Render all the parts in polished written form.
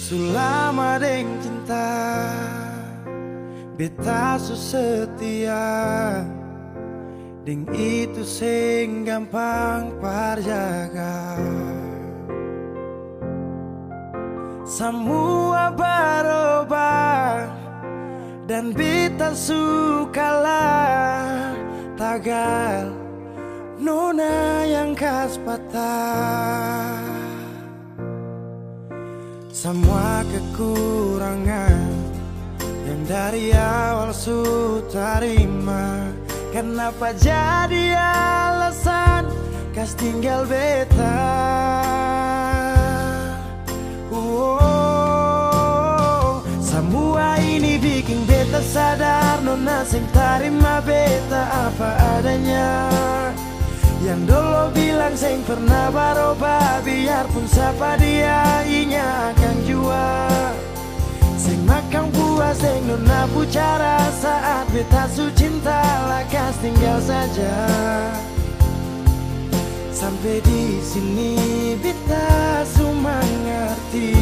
Sulama deng cinta beta su setia, deng itu sing gampang parjaga. Semua berubah dan beta sukalah tagal nona yang khas patah. Semua kekurangan yang dari awal su terima, kenapa jadi alasan kas tinggal beta? Semua ini bikin beta sadar nona sing terima beta apa adanya. Yang dulu bilang seng pernah berubah, biarpun siapa dia inya akan jua. Seng makan buah, seng nona bicara saat beta su cinta lakas tinggal saja. Sampai di sini beta su mengerti,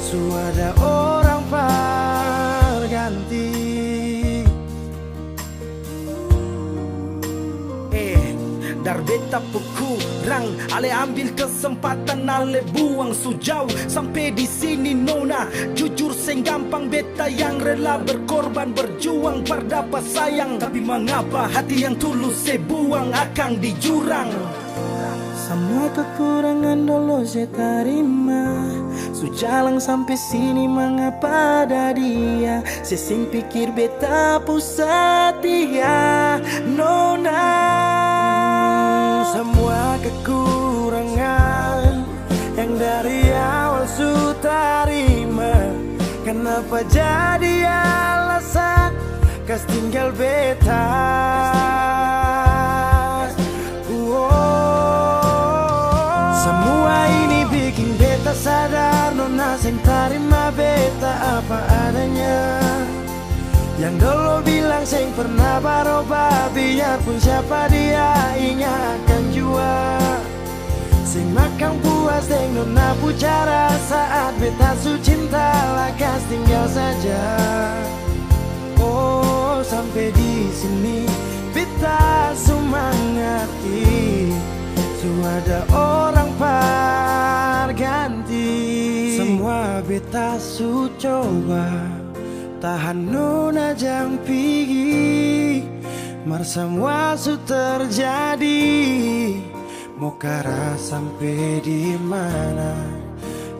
su ada orang berganti. Dar beta kurang, ale ambil kesempatan, ale buang sujauh. Sampai di sini nona, jujur seng gampang beta yang rela berkorban berjuang berdapat sayang. Tapi mengapa hati yang tulus saya buang akan di jurang? Semua kekurangan dulu saya terima, sujalang sampai sini mengapa ada dia. Saya sing pikir beta pusat dia nona. Semua kekurangan yang dari awal su terima, kenapa jadi alasan kas tinggal beta? Semua ini bikin beta sadar nona sing terima beta apa adanya. Yang dulu bilang seng pernah berubah, biarpun siapa dia inya akan jua. Seng makan puas deng nona bicara saat beta su cinta lakas tinggal saja. Oh sampai di sini beta su mengerti, su ada orang berganti. Semua beta su coba tahan nona jang pigi, mar semua su terjadi. Mau kara sampai di mana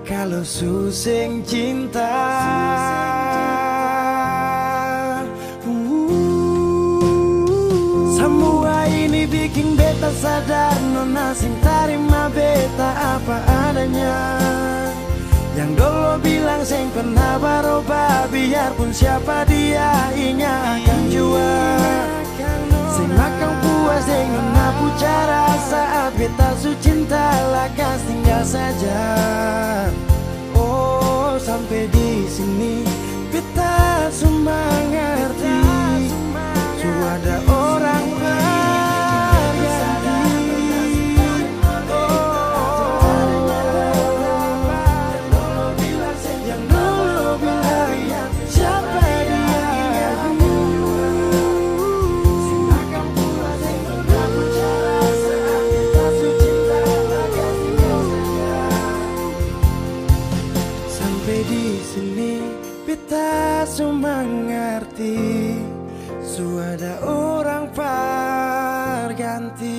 kalau su sing cinta? Semua ini bikin beta sadar nona sing terima beta apa adanya. Yang dulu bilang seng pernah berubah, biarpun siapa dia inya akan jua. Seng makan puas deng nona bicara saat beta su cinta lakas tinggal saja. Oh sampai di sini beta su mengerti, su ada orang beta su mengerti, su ada orang berganti.